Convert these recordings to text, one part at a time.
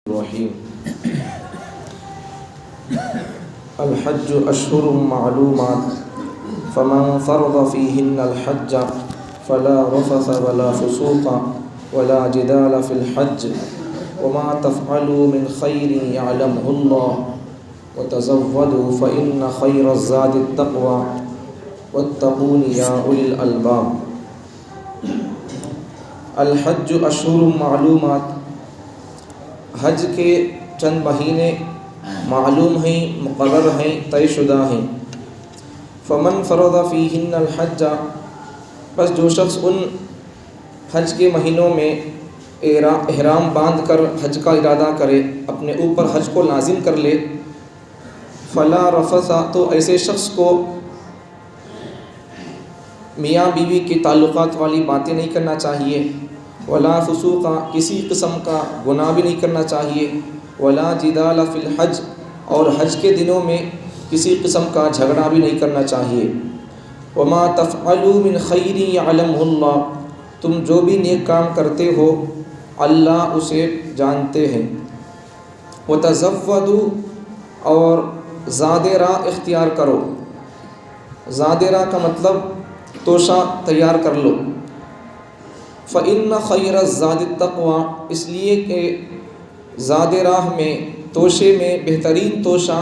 الرحیم الحج اشہر معلومات فمن فرض فیہن الحج فلا رفث ولا فسوق ولا جدال فی الحج وما تفعلوا من خیر یعلمہ اللہ وتزودوا فإن خیر الزاد التقوى واتقون یا اولی الالباب۔ الحج اشہر معلومات، حج کے چند مہینے معلوم ہیں، مقرر ہیں، طے شدہ ہیں۔ فمن فرض فیہن الحج، بس جو شخص ان حج کے مہینوں میں احرام باندھ کر حج کا ارادہ کرے، اپنے اوپر حج کو لازم کر لے، فلا رفث، تو ایسے شخص کو میاں بیوی کے تعلقات والی باتیں نہیں کرنا چاہیے، ولا فسوق، کسی قسم کا گناہ بھی نہیں کرنا چاہیے، ولا جدال فی الحج، اور حج کے دنوں میں کسی قسم کا جھگڑا بھی نہیں کرنا چاہیے۔ وما تفعلوا من خیر یعلمہ اللہ، تم جو بھی نیک کام کرتے ہو اللہ اسے جانتے ہیں۔ وتزودوا، اور زاد راہ اختیار کرو۔ زاد راہ کا مطلب توشہ تیار کر لو۔ فإن خیر الزاد التقوى، اس لیے کہ زاد راہ میں، توشے میں بہترین توشہ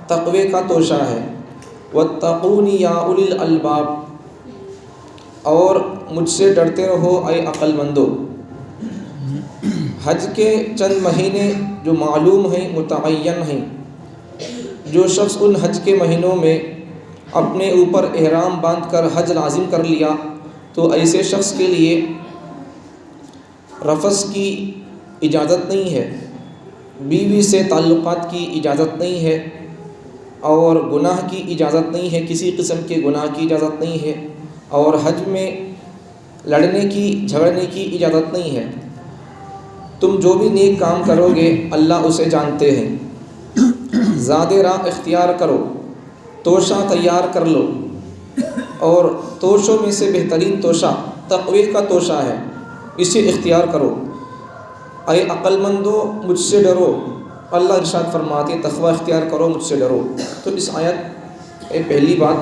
تقوی کا توشہ ہے۔ واتقون یا اولی الالباب، اور مجھ سے ڈرتے رہو اے عقل مندو۔ حج کے چند مہینے جو معلوم ہیں، متعین ہیں، جو شخص ان حج کے مہینوں میں اپنے اوپر احرام باندھ کر حج لازم کر لیا، تو ایسے شخص کے لیے رفث کی اجازت نہیں ہے، بیوی سے تعلقات کی اجازت نہیں ہے، اور گناہ کی اجازت نہیں ہے، کسی قسم کے گناہ کی اجازت نہیں ہے، اور حج میں لڑنے کی، جھگڑنے کی اجازت نہیں ہے۔ تم جو بھی نیک کام کرو گے اللہ اسے جانتے ہیں۔ زاد راہ اختیار کرو، توشہ تیار کر لو، اور توشوں میں سے بہترین توشہ تقوی کا توشہ ہے، اسے اختیار کرو۔ اے عقل مندو مجھ سے ڈرو، اللہ ارشاد فرماتے ہیں تقوی اختیار کرو، مجھ سے ڈرو۔ تو اس آیت میں پہلی بات،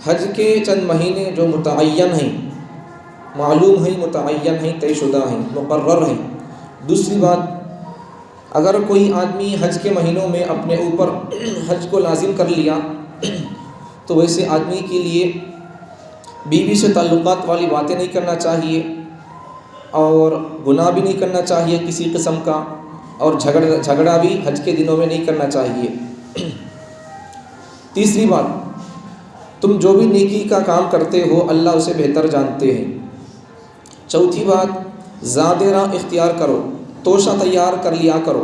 حج کے چند مہینے جو متعین ہیں، معلوم ہیں، متعین ہیں، طے شدہ ہیں، مقرر ہیں۔ دوسری بات، اگر کوئی آدمی حج کے مہینوں میں اپنے اوپر حج کو لازم کر لیا، تو ویسے آدمی کے لیے بیوی سے تعلقات والی باتیں نہیں کرنا چاہیے، اور گناہ بھی نہیں کرنا چاہیے کسی قسم کا، اور جھگڑا بھی حج کے دنوں میں نہیں کرنا چاہیے۔ تیسری بات، تم جو بھی نیکی کا کام کرتے ہو اللہ اسے بہتر جانتے ہیں۔ چوتھی بات، زاد راہ اختیار کرو، توشہ تیار کر لیا کرو۔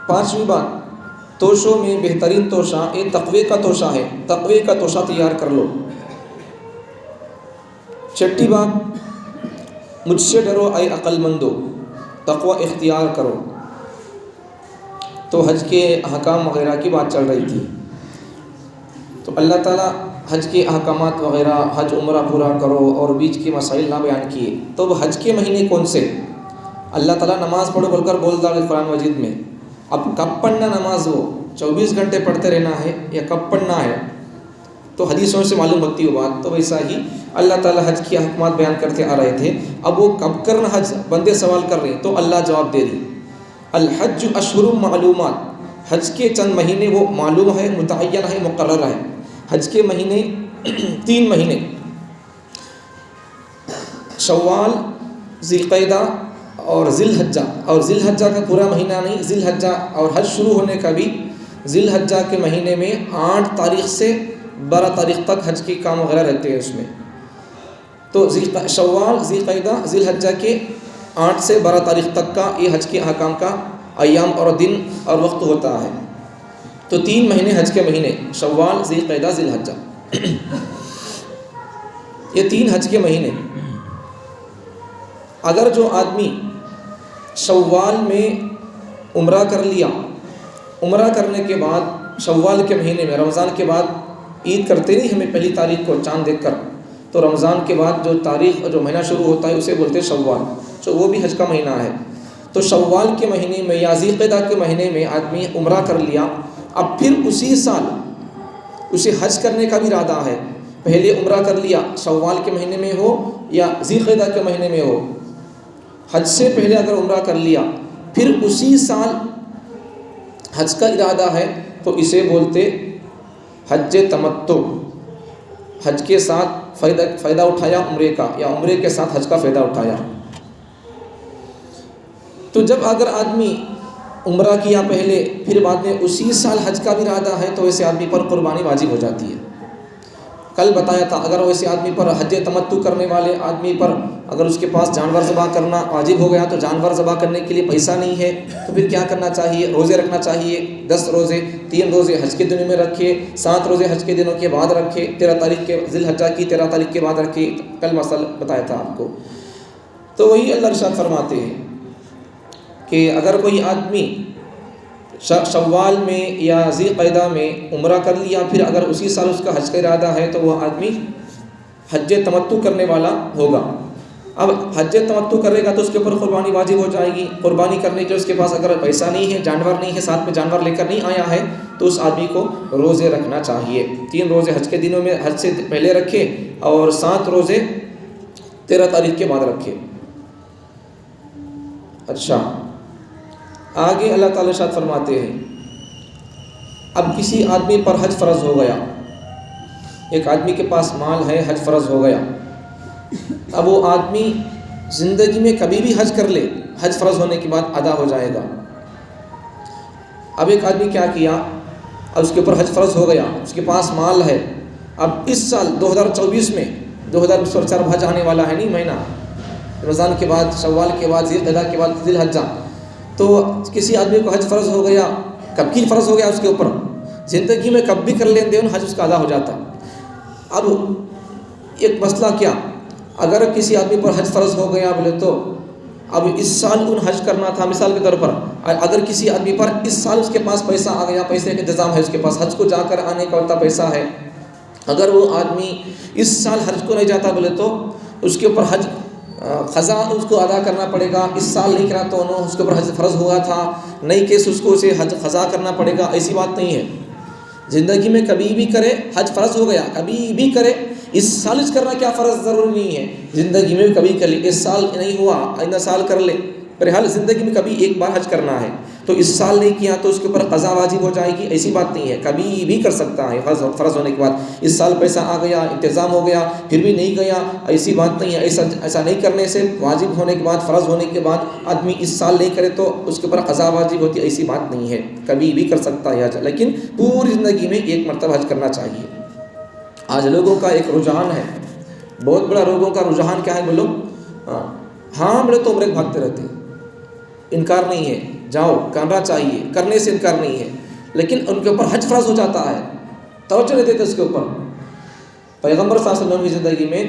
پانچویں بات، توشوں میں بہترین توشہ یہ تقوی کا توشہ ہے، تقوی کا توشہ تیار کر لو۔ چھٹی بات، مجھ سے ڈرو اے عقل مندو، تقوی اختیار کرو۔ تو حج کے احکام وغیرہ کی بات چل رہی تھی، تو اللہ تعالیٰ حج کے احکامات وغیرہ، حج عمرہ پورا کرو اور بیچ کے مسائل نہ بیان کیے۔ تو حج کے مہینے کون سے؟ اللہ تعالیٰ نماز پڑھو بول کر بول ڈالے قرآن مجید میں۔ اب کب پڑھنا نماز، وہ 24 گھنٹے پڑھتے رہنا ہے یا کب پڑھنا ہے؟ تو حدیثوں سے معلوم ہوتی وہ بات۔ تو ویسا ہی اللہ تعالیٰ حج کی احکامات بیان کرتے آ رہے تھے، اب وہ کب کرنا حج بندے سوال کر رہے ہیں، تو اللہ جواب دے رہی۔ الحج اشہر معلومات، حج کے چند مہینے وہ معلوم ہے، متعین ہے، مقرر ہے۔ حج کے مہینے 3 مہینے، شوال، ذی القعدہ اور ذی الحجہ۔ اور ذی الحجہ کا پورا مہینہ نہیں، ذی الحجہ، اور حج شروع ہونے کا بھی ذی الحجہ کے مہینے میں 8 تاریخ سے 12 تاریخ تک حج کے کام وغیرہ رہتے ہیں اس میں۔ تو شوال، ذی القعدہ، ذی الحجہ کے 8 سے 12 تاریخ تک کا یہ حج کے احکام کا ایام اور دن اور وقت ہوتا ہے۔ تو 3 مہینے حج کے مہینے، شوال، ذی القعدہ، ذی الحجہ، یہ 3 حج کے مہینے۔ اگر جو آدمی شوال میں عمرہ کر لیا، عمرہ کرنے کے بعد شوال کے مہینے میں، رمضان کے بعد عید کرتے نہیں ہمیں پہلی تاریخ کو چاند دیکھ کر، تو رمضان کے بعد جو تاریخ جو مہینہ شروع ہوتا ہے اسے بولتے ہیں شوال، تو وہ بھی حج کا مہینہ ہے۔ تو شوال کے مہینے میں یا ذی القعدہ کے مہینے میں آدمی عمرہ کر لیا، اب پھر اسی سال اسے حج کرنے کا بھی ارادہ ہے، پہلے عمرہ کر لیا شوال کے مہینے میں ہو یا ذی القعدہ کے مہینے میں ہو، حج سے پہلے اگر عمرہ کر لیا پھر اسی سال حج کا ارادہ ہے تو اسے بولتے حج تمتع، حج کے ساتھ فائدہ اٹھایا عمرے کا، یا عمرے کے ساتھ حج کا فائدہ اٹھایا۔ تو جب اگر آدمی عمرہ کیا پہلے پھر بعد میں اسی سال حج کا بھی ارادہ ہے تو ویسے آدمی پر قربانی واجب ہو جاتی ہے۔ کل بتایا تھا اگر ویسے آدمی پر حج تمتع کرنے والے آدمی پر اگر اس کے پاس جانور ذبح کرنا واجب ہو گیا تو جانور ذبح کرنے کے لیے پیسہ نہیں ہے تو پھر کیا کرنا چاہیے؟ روزے رکھنا چاہیے، 10 روزے، 3 روزے حج کے دنوں میں رکھے، 7 روزے حج کے دنوں کے بعد رکھے، 13 تاریخ کے ذی الحجہ کی 13 تاریخ کے بعد رکھے، کل مسئلہ بتایا تھا آپ کو۔ تو وہی اللہ ارشاد فرماتے ہیں کہ اگر کوئی آدمی شوال میں یا ذی القعدہ میں عمرہ کر لیا پھر اگر اسی سال اس کا حج کا ارادہ ہے تو وہ آدمی حج تمتع کرنے والا ہوگا۔ اب حج تمتع کرے گا تو اس کے اوپر قربانی واجب ہو جائے گی۔ قربانی کرنے کے اس کے پاس اگر پیسہ نہیں ہے، جانور نہیں ہے، ساتھ میں جانور لے کر نہیں آیا ہے تو اس آدمی کو روزے رکھنا چاہیے۔ 3 روزے حج کے دنوں میں حج سے پہلے رکھے اور 7 روزے 13 تاریخ کے بعد رکھے۔ اچھا، آگے اللہ تعالیٰ ارشاد فرماتے ہیں اب کسی آدمی پر حج فرض ہو گیا، ایک آدمی کے پاس مال ہے، حج فرض ہو گیا، اب وہ آدمی زندگی میں کبھی بھی حج کر لے، حج فرض ہونے کے بعد ادا ہو جائے گا۔ اب ایک آدمی کیا کیا، اب اس کے اوپر حج فرض ہو گیا، اس کے پاس مال ہے، اب اس سال 2024 میں 2024 حج آنے والا ہے نہیں مہینہ، رمضان کے بعد، شوال کے بعد، ذی القعدہ کے بعد ذی الحجہ، تو کسی آدمی کو حج فرض ہو گیا، کب کی فرض ہو گیا اس کے اوپر؟ زندگی میں کب بھی کر لین دین حج اس کا ادا ہو جاتا۔ اب ایک مسئلہ کیا، اگر کسی آدمی پر حج فرض ہو گیا بولے تو اب اس سال ان حج کرنا تھا، مثال کے طور پر اگر کسی آدمی پر اس سال اس کے پاس پیسہ آ گیا، پیسے کا انتظام ہے اس کے پاس، حج کو جا کر آنے کا اتنا پیسہ ہے، اگر وہ آدمی اس سال حج کو نہیں جاتا بولے تو اس کے اوپر حج قضا اس کو ادا کرنا پڑے گا۔ اس سال نہیں کرا تو اس کے اوپر حج فرض ہوا تھا، نئی کیس اس کو اسے حج قضا کرنا پڑے گا، ایسی بات نہیں ہے۔ زندگی میں کبھی بھی کرے، حج فرض ہو گیا کبھی بھی کرے، اس سال حج کرنا کیا فرض ضروری نہیں ہے، زندگی میں کبھی کر لے، اس سال نہیں ہوا آئندہ سال کر لے، بہرحال زندگی میں کبھی ایک بار حج کرنا ہے، تو اس سال نہیں کیا تو اس کے اوپر قضا واجب ہو جائے گی، ایسی بات نہیں ہے، کبھی بھی کر سکتا ہے فرض ہونے کے بعد۔ اس سال پیسہ آ گیا، انتظام ہو گیا، پھر بھی نہیں گیا، ایسی بات نہیں ہے۔ ایسا نہیں کرنے سے واجب ہونے کے بعد، فرض ہونے کے بعد آدمی اس سال نہیں کرے تو اس کے اوپر قضا واجب ہوتی ہے، ایسی بات نہیں ہے، کبھی بھی کر سکتا ہے حج، لیکن پوری زندگی میں ایک مرتبہ حج کرنا چاہیے۔ آج لوگوں کا ایک رجحان ہے، بہت بڑا لوگوں کا رجحان کیا ہے بولو؟ ہاں بولے تو عمرے بھاگتے رہتے ہیں، انکار نہیں ہے، جاؤ کرنا چاہیے، کرنے سے انکار نہیں ہے، لیکن ان کے اوپر حج فرض ہو جاتا ہے، توجہ نہیں دیتے اس کے اوپر۔ پیغمبر صلی اللہ علیہ وسلم کی زندگی میں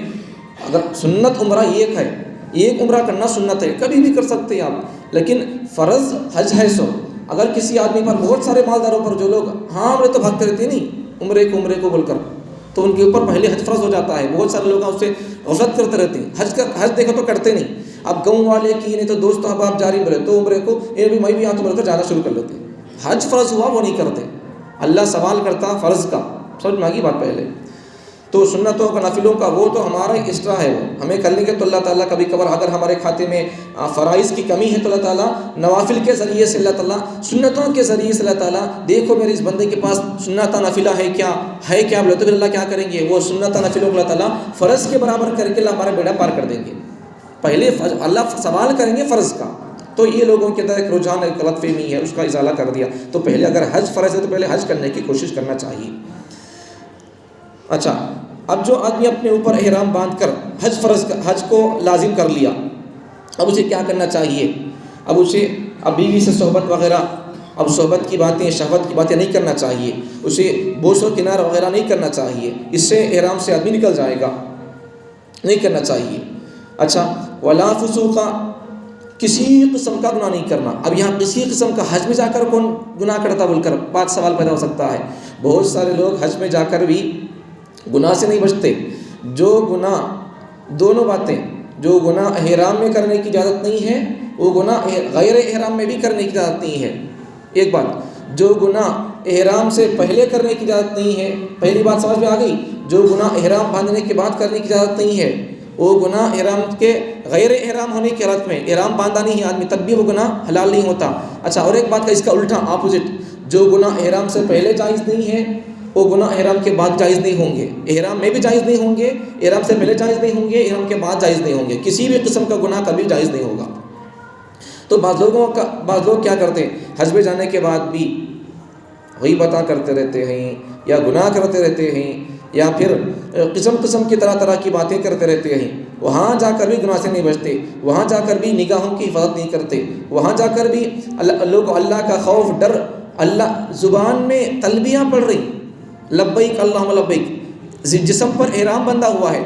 اگر سنت عمرہ ایک ہے، ایک عمرہ کرنا سنت ہے، کبھی بھی کر سکتے ہیں آپ، لیکن فرض حج ہے سو اگر کسی آدمی پر، بہت سارے مالداروں پر جو لوگ ہاں عمرے تو بھاگتے رہتے نہیں عمرے کو بول کر، تو ان کے اوپر پہلے حج فرض ہو جاتا ہے۔ بہت سارے لوگ اس سے غفلت کرتے رہتے ہیں، حج دیکھو تو کرتے نہیں، اب گاؤں والے کی نہیں تو دوست احباب جاری بولے تو عمرے کو میں بھی آتا بول کر جانا شروع کر لیتے ہیں، حج فرض ہوا وہ نہیں کرتے، اللہ سوال کرتا فرض کا، سمجھ میں آ گئی بات پہلے تو سنتوں کا نافلوں کا وہ تو ہمارا ایکسٹرا ہے، وہ ہمیں کرنے کے تو اللہ تعالیٰ کبھی کبھار اگر ہمارے کھاتے میں فرائض کی کمی ہے تو اللہ تعالیٰ نوافل کے ذریعے سے، اللہ تعالیٰ سنتوں کے ذریعے سے اللہ تعالیٰ دیکھو میرے اس بندے کے پاس سنت نافلہ ہے کیا بولے تو پھر اللہ کیا کریں گے، وہ سنت نافلوں کو اللہ تعالیٰ فرض کے برابر کر کے اللہ ہمارا بیڑا پار کر دیں گے۔ پہلے اللہ سوال کریں گے فرض کا، تو یہ لوگوں کے اندر ایک رجحان، ایک غلط فہمی ہے، اس کا ازالہ کر دیا۔ تو پہلے اگر حج فرض ہے تو پہلے حج کرنے کی کوشش کرنا چاہیے۔ اچھا، اب جو آدمی اپنے اوپر احرام باندھ کر حج کو لازم کر لیا، اب اسے کیا کرنا چاہیے؟ اب اسے بیوی سے صحبت وغیرہ، اب صحبت کی باتیں، شہوت کی باتیں نہیں کرنا چاہیے، اسے بوس و کنار وغیرہ نہیں کرنا چاہیے، اس سے احرام سے آدمی نکل جائے گا، نہیں کرنا چاہیے۔ اچھا، ولا فسوق، کسی قسم کا گناہ نہیں کرنا۔ اب یہاں کسی قسم کا، حج میں جا کر کون گناہ کرتا بول کر سوال پیدا ہو سکتا ہے۔ بہت سارے لوگ حج میں جا کر بھی گناہ سے نہیں بچتے، جو گناہ، دونوں باتیں، جو گناہ احرام میں کرنے کی اجازت نہیں ہے وہ گناہ غیر احرام میں بھی کرنے کی اجازت نہیں ہے۔ ایک بات، جو گناہ احرام سے پہلے کرنے کی اجازت نہیں ہے، پہلی بات سمجھ میں آ گئی، جو گناہ احرام باندھنے کے بعد کرنے کی اجازت نہیں ہے وہ گناہ احرام کے غیر احرام ہونے کی حالت میں، احرام باندھا نہیں ہے آدمی تب بھی وہ گناہ حلال نہیں ہوتا۔ اچھا، اور ایک بات کا اس کا الٹا اپوزٹ، جو گناہ احرام سے پہلے جائز نہیں ہے وہ گناہ احرام کے بعد جائز نہیں ہوں گے، احرام میں بھی جائز نہیں ہوں گے، احرام سے پہلے جائز نہیں ہوں گے، احرام کے بعد جائز نہیں ہوں گے، کسی بھی قسم کا گناہ کبھی جائز نہیں ہوگا۔ تو بعض لوگ کیا کرتے ہیں، حج میں جانے کے بعد بھی غیبتیں کرتے رہتے ہیں یا گناہ کرتے رہتے ہیں یا پھر قسم کی طرح کی باتیں کرتے رہتے ہیں، وہاں جا کر بھی گناہ سے نہیں بچتے، وہاں جا کر بھی نگاہوں کی حفاظت نہیں کرتے، وہاں جا کر بھی لوگ اللہ کا خوف ڈر، اللہ زبان میں تلبیہ پڑھ رہی، لبیک اللہم لبیک، جسم پر احرام بندھا ہوا ہے،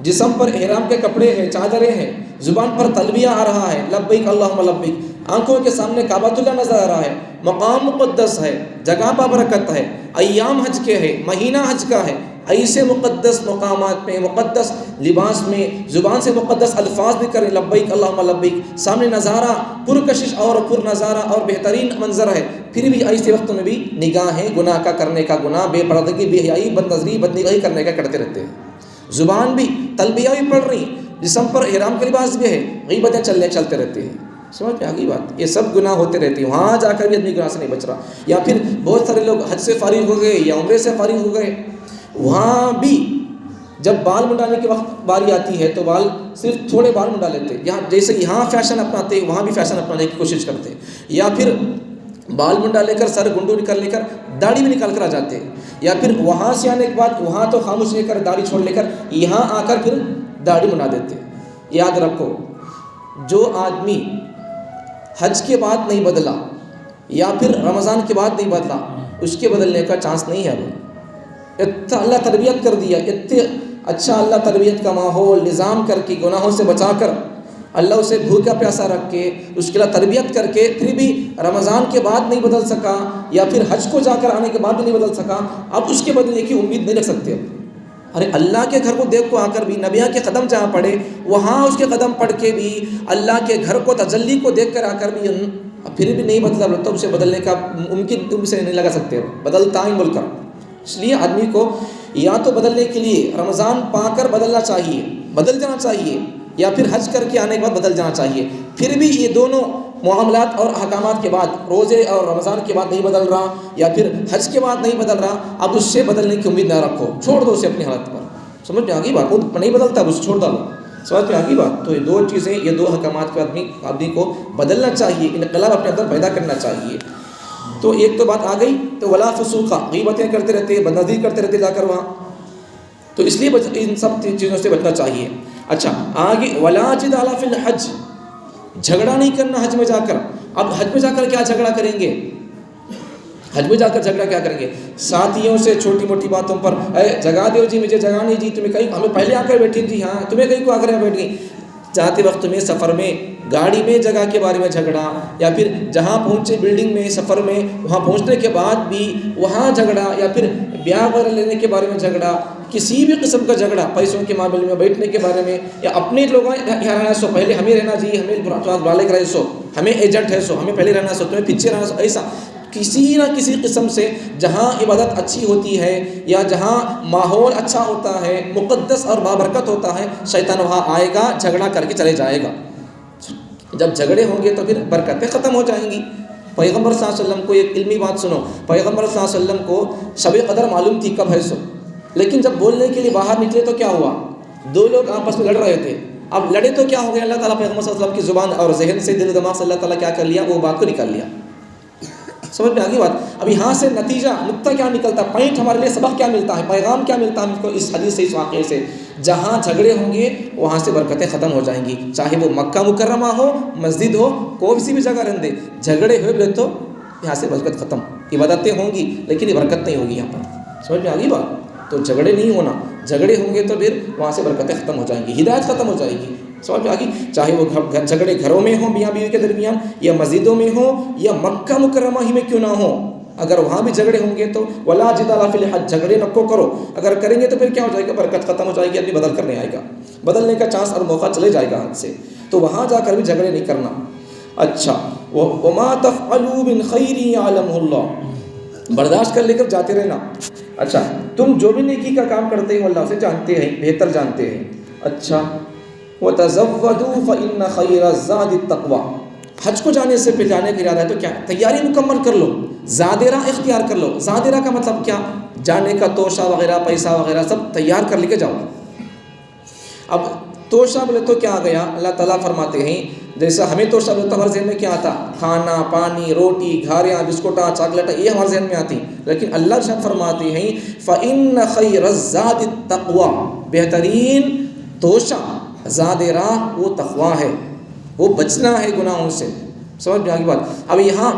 جسم پر احرام کے کپڑے ہیں، چادریں ہیں، زبان پر تلبیہ آ رہا ہے لبیک اللہم لبیک، آنکھوں کے سامنے کعبۃ اللہ نظر آ رہا ہے، مقام مقدس ہے، جگہ بابرکت ہے، ایام حج کے ہے، مہینہ حج کا ہے، ایسے مقدس مقامات میں، مقدس لباس میں، زبان سے مقدس الفاظ بھی کریں لبیک اللہم لبیک، سامنے نظارہ پرکشش اور پر نظارہ اور بہترین منظر ہے، پھر بھی ایسے وقتوں میں بھی نگاہیں گناہ کا کرنے کا، گناہ بے پردگی، بے حیائی، بد نظری، بد نگاہی کرنے کا کرتے رہتے ہیں، زبان بھی تلبیہ بھی پڑھ رہی، جسم پر احرام کا لباس بھی ہے، غیبتیں چلتے رہتے ہیں۔ سمجھ میں آ گئی بات؟ یہ سب گناہ ہوتے رہتے ہیں، وہاں جا کر بھی آدمی گناہ سے نہیں بچ رہا۔ یا پھر بہت سارے لوگ حج سے فارغ ہو گئے یا عمرے سے فارغ ہو گئے، وہاں بھی جب بال منڈانے کے وقت باری آتی ہے تو بال صرف تھوڑے بال منڈا لیتے ہیں، یہاں جیسے یہاں فیشن اپناتے ہیں وہاں بھی فیشن اپنانے کی کوشش کرتے ہیں، یا پھر بال منڈا لے کر سر گنڈو نکال لے کر داڑھی بھی نکال کر آ جاتے ہیں، یا پھر وہاں سے آنے کے بعد وہاں تو خاموش لے کر داڑھی چھوڑ لے کر یہاں آ کر پھر داڑھی بنا دیتے ہیں۔ یاد رکھو، جو آدمی حج کے بعد نہیں بدلا یا پھر رمضان کے بعد نہیں بدلا، اس کے بدلنے کا چانس نہیں ہے۔ اب اتنا اللہ تربیت کر دیا، اتنے اچھا اللہ تربیت کا ماحول نظام کر کے، گناہوں سے بچا کر، اللہ اسے بھوکا پیاسا رکھ کے، اس کے لیے تربیت کر کے، پھر بھی رمضان کے بعد نہیں بدل سکا یا پھر حج کو جا کر آنے کے بعد بھی نہیں بدل سکا، اب اس کے بدلنے کی امید نہیں رکھ سکتے۔ ارے اللہ کے گھر کو دیکھ کو آ کر بھی، نبیوں کے قدم جہاں پڑے وہاں اس کے قدم پڑھ کے بھی، اللہ کے گھر کو تجلی کو دیکھ کر آ کر بھی پھر بھی نہیں بدلا تو اسے بدلنے کا ممکن سے نہیں لگا سکتے، بدلتا ہی ملک۔ اس لیے آدمی کو یا تو بدلنے کے لیے رمضان پا کر بدلنا چاہیے، بدل جانا چاہیے، یا پھر حج کر کے آنے کے بعد بدل جانا چاہیے۔ پھر بھی یہ دونوں معاملات اور احکامات کے بعد، روزے اور رمضان کے بعد نہیں بدل رہا یا پھر حج کے بعد نہیں بدل رہا، اب اس سے بدلنے کی امید نہ رکھو، چھوڑ دو اسے اپنی حالت پر۔ سمجھ میں آ گئی بات؟ وہ نہیں بدلتا، اسے چھوڑ ڈالو۔ سمجھ میں آ گئی بات؟ تو یہ دو چیزیں، یہ دو احکامات کے آدمی کو بدلنا چاہیے، انقلاب اپنے اندر پیدا کرنا چاہیے۔ تو ایک تو بات آ گئی، تو ولا فسوق، غیبتیں کرتے رہتے، بدنظری کرتے رہتے جا کر وہاں، تو اس لیے ان سب چیزوں سے بچنا چاہیے۔ اچھا آگے، ولا جدال فی الحج، جھگڑا نہیں کرنا حج میں جا کر۔ اب حج میں جا کر کیا جھگڑا کریں گے؟ حج میں جا کر جھگڑا کیا کریں گے؟ ساتھیوں سے چھوٹی موٹی باتوں پر، جگہ دو جی، مجھے جگہ نہیں جی، تمہیں کہیں ہمیں پہلے آ کر بیٹھی جی، ہاں تمہیں کہیں کو آ کر بیٹھ گئی، جاتے وقت میں سفر میں گاڑی میں جگہ کے بارے میں جھگڑا، یا پھر جہاں پہنچے بلڈنگ میں سفر میں وہاں پہنچنے کے بعد بھی وہاں جھگڑا، یا پھر بیاہ وغیرہ لینے کے بارے میں جھگڑا، کسی بھی قسم کا جھگڑا، پیسوں کے معاملے میں، بیٹھنے کے بارے میں، یا اپنے لوگوں یہاں رہنا سو پہلے ہمیں رہنا جی، ہمیں والے رہے سو، ہمیں ایجنٹ ہے سو ہمیں پہلے رہنا سو تمہیں پیچھے رہنا سو، ایسا کسی نہ کسی قسم سے جہاں عبادت اچھی ہوتی ہے یا جہاں ماحول اچھا ہوتا ہے، مقدس اور بابرکت ہوتا ہے، شیطان وہاں آئے گا، جھگڑا کر کے چلے جائے گا۔ جب جھگڑے ہوں گے تو پھر برکتیں ختم ہو جائیں گی۔ پیغمبر صلی اللہ علیہ وسلم کو ایک علمی بات سنو، پیغمبر صلی اللہ علیہ وسلم کو شب قدر معلوم تھی کب ہے سو، لیکن جب بولنے کے لیے باہر نکلے تو کیا ہوا؟ دو لوگ آپس میں لڑ رہے تھے، اب لڑے تو کیا ہو گیا؟ اللہ تعالیٰ پیغمبر صلی اللہ علیہ وسلم کی زبان اور ذہن سے، دل و دماغ سے اللہ تعالیٰ کیا کر لیا؟ وہ بات کو نکال لیا۔ سمجھ میں آگی بات؟ اب یہاں سے نتیجہ، نقطہ کیا نکلتا، پوائنٹ ہمارے لیے سبق کیا ملتا ہے، پیغام کیا ملتا ہے ہم کو اس حدیث سے، اس واقعے سے؟ جہاں جھگڑے ہوں گے وہاں سے برکتیں ختم ہو جائیں گی، چاہے وہ مکہ مکرمہ ہو، مسجد ہو، کوئی سی بھی جگہ رہنے دے، جھگڑے ہوئے تو یہاں سے برکت ختم۔ عبادتیں ہوں گی لیکن یہ برکت نہیں ہوگی یہاں پر۔ سمجھ میں آگی بات؟ تو جھگڑے نہیں ہونا، جھگڑے ہوں گے تو پھر وہاں سے برکتیں ختم ہو جائیں گی، ہدایت ختم ہو جائے گی۔ سمجھ میں آگی؟ چاہے وہ جھگڑے گھروں میں ہوں، میاں بیوی کے درمیان، یا مسجدوں میں ہوں، یا مکہ مکرمہ ہی میں کیوں نہ ہوں، اگر وہاں بھی جھگڑے ہوں گے تو ولا جدال فی الحج، جھگڑے نکو کرو، اگر کریں گے تو پھر کیا ہو جائے گا، برکت ختم ہو جائے گی، آدمی بدل کرنے آئے گا، بدلنے کا چانس اور موقع چلے جائے گا ہاتھ سے، تو وہاں جا کر بھی جھگڑے نہیں کرنا۔ اچھا، وما تفعلوا من خیر یعلمہ اللہ، برداشت کر لے کر جاتے رہنا۔ اچھا، تم جو بھی نیکی کا کام کرتے ہو اللہ سے جانتے ہیں، بہتر جانتے ہیں۔ اچھا، وَتَزَوَّدُوا فَإِنَّ خَيْرَ الزَّادِ التَّقْوَىٰ، حج کو جانے سے پہلے جانے کا ارادہ ہے تو کیا تیاری مکمل کر لو، زاد راہ اختیار کر لو۔ زاد راہ کا مطلب کیا، جانے کا توشہ وغیرہ، پیسہ وغیرہ سب تیار کر لے کے جاؤ۔ اب توشہ بولے تو کیا آ گیا، اللہ تعالیٰ فرماتے ہیں جیسا ہمیں توشہ بولے تو ہمارے ذہن میں کیا آتا، کھانا پانی، روٹی، گھاریاں، بسکٹاں، چاکلیٹاں، یہ ہمارے ذہن میں آتی، لیکن اللہ ارشاد فرماتے ہیں فَإِنَّ خَيْرَ الزَّادِ التَّقْوَىٰ، بہترین توشہ زاد راہ وہ تقویٰ ہے، وہ بچنا ہے گناہوں سے۔ سمجھ میں آگے بات۔ اب یہاں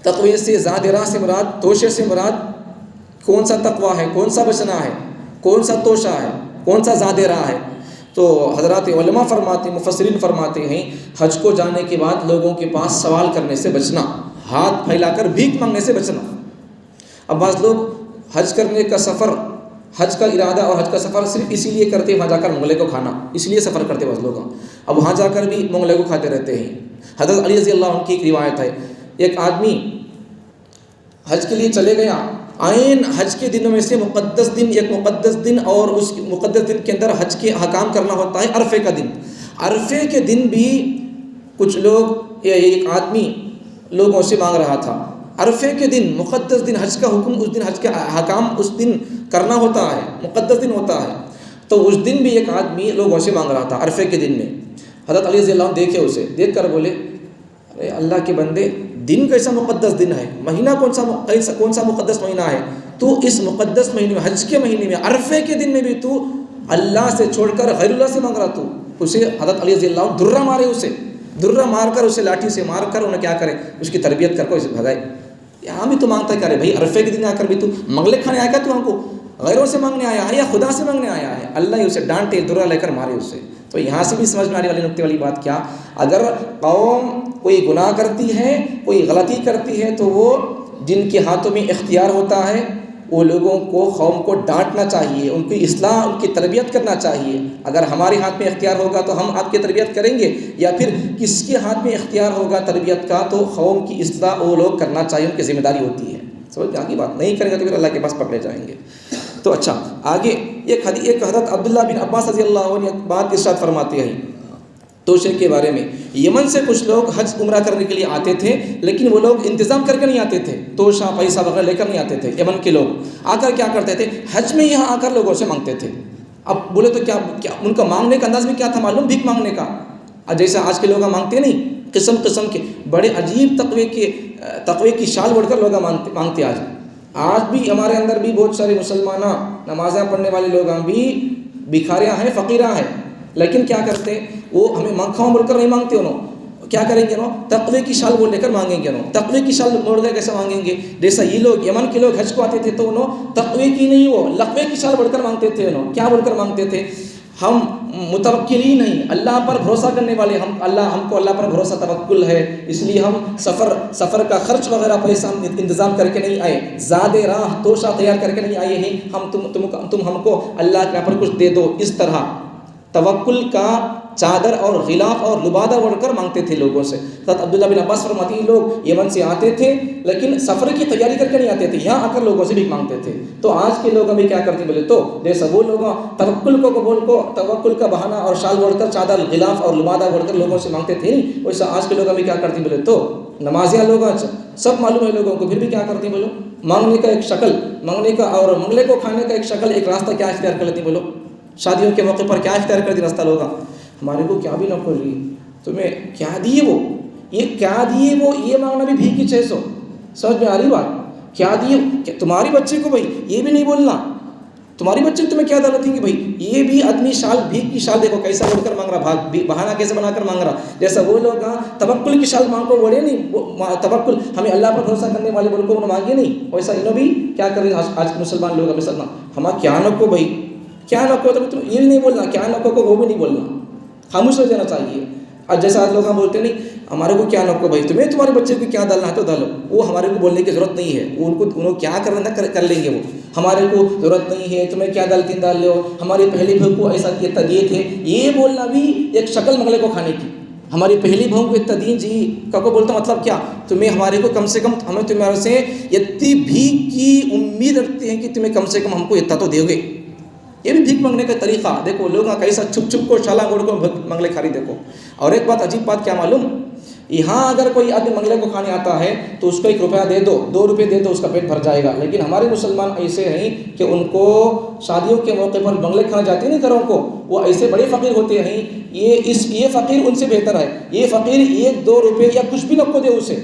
تقوی سے، زاد راہ سے مراد، توشے سے مراد کون سا تقویٰ ہے، کون سا بچنا ہے، کون سا توشہ ہے، کون سا زاد راہ ہے؟ تو حضرات علماء فرماتے ہیں، مفسرین فرماتے ہیں حج کو جانے کے بعد لوگوں کے پاس سوال کرنے سے بچنا، ہاتھ پھیلا کر بھیک مانگنے سے بچنا۔ اب بعض لوگ حج کرنے کا سفر، حج کا ارادہ اور حج کا سفر صرف اسی لیے کرتے ہیں وہاں جا کر منگلے کو کھانا، اس لیے سفر کرتے بعض لوگ، اب وہاں جا کر بھی منگلے کو کھاتے رہتے ہیں۔ حضرت علی رضی اللہ عنہ کی ایک روایت ہے، ایک آدمی حج کے لیے چلے گیا، عین حج کے دنوں میں سے مقدس دن، ایک مقدس دن، اور اس مقدس دن کے اندر حج کے احکام کرنا ہوتا ہے عرفے کا دن۔ عرفے کے دن بھی کچھ لوگ، ایک آدمی لوگوں سے مانگ رہا تھا، عرفے کے دن مقدس دن، حج کا حکم اس دن، حج کا احکام اس دن کرنا ہوتا ہے، مقدس دن ہوتا ہے، تو اس دن بھی ایک آدمی لوگوں سے مانگ رہا تھا عرفے کے دن میں۔ حضرت علی رضی اللہ عنہ دیکھے اسے، دیکھ کر بولے ارے اللہ کے بندے، دن کیسا مقدس دن ہے، مہینہ کون سا مقدس مہینہ ہے، تو اس مقدس مہینے میں، حج کے مہینے میں، عرفے کے دن میں بھی تو اللہ سے چھوڑ کر غیر اللہ سے مانگ رہا تو۔ اسے حضرت علی رضی اللہ عنہ درہ مارے، اسے درہ مار کر، اسے لاٹھی سے مار کر انہیں کیا کرے، اس کی تربیت کر کے اسے بھگائے۔ یہاں بھی تو مانگتا ہے کیا رے بھائی، عرفے کے دن آ کر بھی تو منگلے کھانے آیا کیا، تو ہم کو غیروں سے مانگنے آیا ہے یا خدا سے مانگنے آیا ہے؟ اللہ ہی اسے ڈانٹے، درہ لے کر مارے اسے۔ تو یہاں سے بھی سمجھ میں آنے والی نکتے والی بات کیا، اگر قوم کوئی گناہ کرتی ہے، کوئی غلطی کرتی ہے، تو وہ جن کے ہاتھوں میں اختیار ہوتا ہے وہ لوگوں کو، قوم کو ڈانٹنا چاہیے، ان کی اصلاح، ان کی تربیت کرنا چاہیے۔ اگر ہمارے ہاتھ میں اختیار ہوگا تو ہم آپ کی تربیت کریں گے، یا پھر کس کے ہاتھ میں اختیار ہوگا تربیت کا تو قوم کی اصلاح وہ لوگ کرنا چاہیے، ان کی ذمہ داری ہوتی ہے۔ سمجھ آگے بات، نہیں کریں گے تو پھر اللہ کے پاس پکڑے جائیں گے۔ تو اچھا آگے ایک حضرت عبداللہ بن عباس رضی اللہ عنہ بات ارشاد فرماتے ہیں توشے کے بارے میں، یمن سے کچھ لوگ حج عمرہ کرنے کے لیے آتے تھے، لیکن وہ لوگ انتظام کر کے نہیں آتے تھے، توشہ پیسہ وغیرہ لے کر نہیں آتے تھے۔ یمن کے لوگ آ کر کیا کرتے تھے، حج میں یہاں آ کر لوگوں سے مانگتے تھے۔ اب بولے تو کیا ان کا مانگنے کا انداز میں کیا تھا معلوم، بھیک مانگنے کا، جیسا آج کے لوگ مانگتے نہیں، قسم قسم کے بڑے عجیب تقوی کی شال اوڑھ کر لوگ مانگتے۔ آج بھی ہمارے اندر بھی بہت سارے مسلمانہ نمازیں پڑھنے والے لوگ بھی بھکاریاں ہیں، فقیراں ہیں، لیکن کیا کرتے، وہ ہمیں مانگاؤں بول کر نہیں مانگتے، انہوں کیا کریں گے، تقوی کی شال بول لے کر مانگیں گے، تقوی کی شال موڑ کر کیسے مانگیں گے، جیسا یہ لوگ یمن کے لوگ حج کو آتے تھے تو انہوں تقوی کی نہیں، وہ لقوے کی شال بول کر مانگتے تھے۔ انہوں کیا بول کر مانگتے تھے، ہم متوکلین نہیں، اللہ پر بھروسہ کرنے والے، ہم کو اللہ پر بھروسہ توکل ہے، اس لیے ہم سفر کا خرچ وغیرہ پیسہ ہم انتظام کر کے نہیں آئے، زاد راہ توشہ تیار کر کے نہیں آئے ہیں، تم ہم کو اللہ کے پر کچھ دے دو۔ اس طرح توکل کا چادر اور غلاف اور لبادہ اوڑھ کر مانگتے تھے لوگوں سے۔ حضرت عبداللہ بن عباس فرماتے ہیں لوگ یمن سے آتے تھے لیکن سفر کی تیاری کر کے نہیں آتے تھے، یہاں آ کر لوگوں سے بھی مانگتے تھے۔ تو آج کے لوگ ابھی کیا کرتے ہیں بولے تو، جیسا وہ لوگ توکل کا بہانہ اور شال اوڑھ کر، چادر غلاف اور لبادہ اوڑھ کر لوگوں سے مانگتے تھے، ویسا آج کے لوگ ابھی کیا کرتے ہیں بولے تو، نمازیاں لوگ سب معلوم ہے لوگوں کو، پھر بھی کیا کرتے ہیں بولو، مانگنے کا ایک شکل، مانگنے کا اور منگلے کو کھانے کا ایک شکل، ایک راستہ کیا اختیار کر لیتے ہیں بولو، شادیوں کے موقع پر کیا اختیار کر دی راستہ لوگ، ہمارے کو کیا بھی نہ کھول رہی، تمہیں کیا دیے وہ، یہ کیا دیے وہ، یہ مانگنا بھی بھیک کی 600، سمجھ میں آ رہی بات، کیا دیے تمہاری بچے کو، بھائی یہ بھی نہیں بولنا، تمہاری بچے کو تمہیں کیا دولت ہے کہ بھائی یہ بھی آدمی شال، بھیک کی شال دیکھو کیسا بول کر مانگ رہا، بہانہ کیسے بنا کر مانگ رہا، جیسا وہ لوگ توکل کی شال مانگ کو بولے نہیں، توکل ہمیں اللہ پر بھروسہ کرنے والے بول کو انہوں مانگے نہیں، ویسا انہوں بھی کیا کر رہے ہیں آج کے مسلمان لوگ، ہمیں کیا نکو بھائی، کیا نکو، تو یہ بھی نہیں بولنا، کیا نکو کو وہ بھی نہیں بولنا، خاموش ہو جانا چاہیے۔ اور جیسا آج لوگ ہم بولتے ہیں نہیں ہمارے کو کیا نکو بھائی، تمہیں تمہارے بچے کو کیا ڈالنا ہے تو ڈالو، وہ ہمارے کو بولنے کی ضرورت نہیں ہے، وہ انہوں کیا کرنا کر لیں گے، وہ ہمارے کو ضرورت نہیں ہے، تمہیں کیا ڈالتی ڈال لو، ہماری پہلی بہو کو ایسا کیا تدیے تھے، یہ بولنا بھی ایک شکل منگلے کو کھانے کی. ہماری پہلی بہو کو اتنا دین جی کا کو بولتا مطلب کیا، تمہیں ہمارے کو کم سے کم ہمیں تمہارے سے اتنی بھیک کی امید رکھتے ہیں کہ تمہیں کم سے کم ہم کو اتنا تو دو گے. یہ بھی بھیک مانگنے کا طریقہ دیکھو، لوگ کیسا چھپ چھپ کو شالا گوڑ کو منگلے کھاری دیکھو. اور ایک بات عجیب بات کیا معلوم، یہاں اگر کوئی آدمی منگلے کو کھانے آتا ہے تو اس کو 1 روپیہ دے دو، 2 روپے دے دو، اس کا پیٹ بھر جائے گا. لیکن ہمارے مسلمان ایسے ہیں کہ ان کو شادیوں کے موقع پر منگلے کھانے جاتے ہیں گھروں کو، وہ ایسے بڑے فقیر ہوتے ہیں، یہ فقیر ان سے بہتر ہے. یہ فقیر 1-2 روپے یا کچھ بھی نہ کو دے اسے،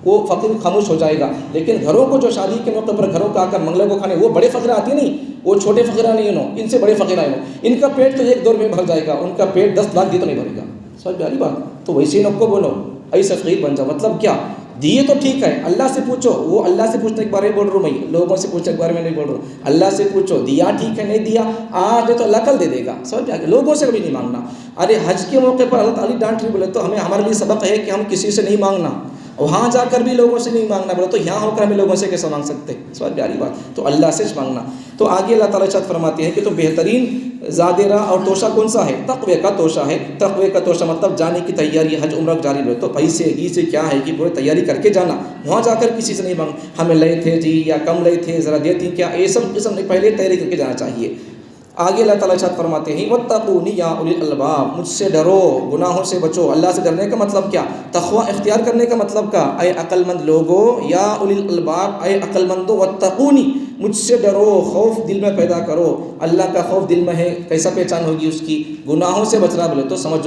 وہ فقیر خاموش ہو جائے گا. لیکن گھروں کو جو شادی کے موقع پر گھروں کا آ کر منگلے کو کھانے، وہ بڑے فقیر آتے نہیں، وہ چھوٹے فقیر نہیں انہوں، ان سے بڑے فقیر آئے، ان کا پیٹ تو 1-2 روپے بھر جائے گا، ان کا پیٹ 10 لاکھ دی تو نہیں بھرے گا. سمجھ پیاری بات. تو ویسے نہ کو بولو ایسے فقیر بن جاؤ. مطلب کیا، دیے تو ٹھیک ہے، اللہ سے پوچھو، وہ اللہ سے پوچھنے کے بارے میں بول رہا ہوں میں، لوگوں سے پوچھنے کے بارے میں نہیں بول رہا ہوں. اللہ سے پوچھو، دیا ٹھیک ہے، نہیں دیا آج تو اللہ کل دے دے گا. سمجھ آ گیا. لوگوں سے بھی نہیں مانگنا. ارے حج کے موقع پر اللہ تعالیٰ ڈانٹ رہی بولے تو ہمیں ہمارے لیے سبق ہے کہ ہم کسی سے نہیں مانگنا، وہاں جا کر بھی لوگوں سے نہیں مانگنا. بولے تو یہاں ہو کر ہمیں لوگوں سے کیسے مانگ سکتے؟ سمجھ پیاری بات. تو اللہ سے مانگنا. تو آگے اللہ تعالیٰ ارشاد فرماتے ہیں کہ تو بہترین زاد راہ اور توشہ کون سا ہے؟ تقوی کا توشہ ہے. تقوی کا توشہ مطلب جانے کی تیاری، حج عمرہ جاری رہے تو پیسے گی سے کیا ہے کہ پورے تیاری کر کے جانا، وہاں جا کر کسی سے نہیں مانگ ہمیں لے تھے جی یا کم لے تھے ذرا دیتی کیا، یہ سب قسم نہیں، پہلے تیاری کر کے جانا چاہیے. آگے اللہ تعالیٰ ارشاد فرماتے ہیں واتقونی یا اولی الالباب، مجھ سے ڈرو، گناہوں سے بچو. اللہ سے ڈرنے کا مطلب کیا؟ تقوی اختیار کرنے کا مطلب کیا؟ اے عقل مند لوگو، یا اولی الالباب، اے عقل مندو، واتقونی، مجھ سے ڈرو، خوف دل میں پیدا کرو. اللہ کا خوف دل میں ہے، کیسا پہچان ہوگی اس کی؟ گناہوں سے بچ رہا بولے تو سمجھ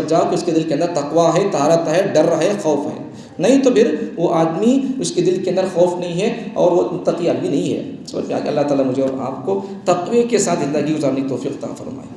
جاؤ کہ اس کے دل کے اندر تقوی ہے، طہارت ہے، ڈر ہے، خوف ہے. نہیں تو پھر وہ آدمی اس کے دل کے اندر خوف نہیں ہے اور وہ متقی آدمی نہیں ہے. سمجھ میں آ کہ اللہ تعالیٰ مجھے اور آپ کو تقوی کے ساتھ زندگی گزارنے کی توفیق عطا فرمائے.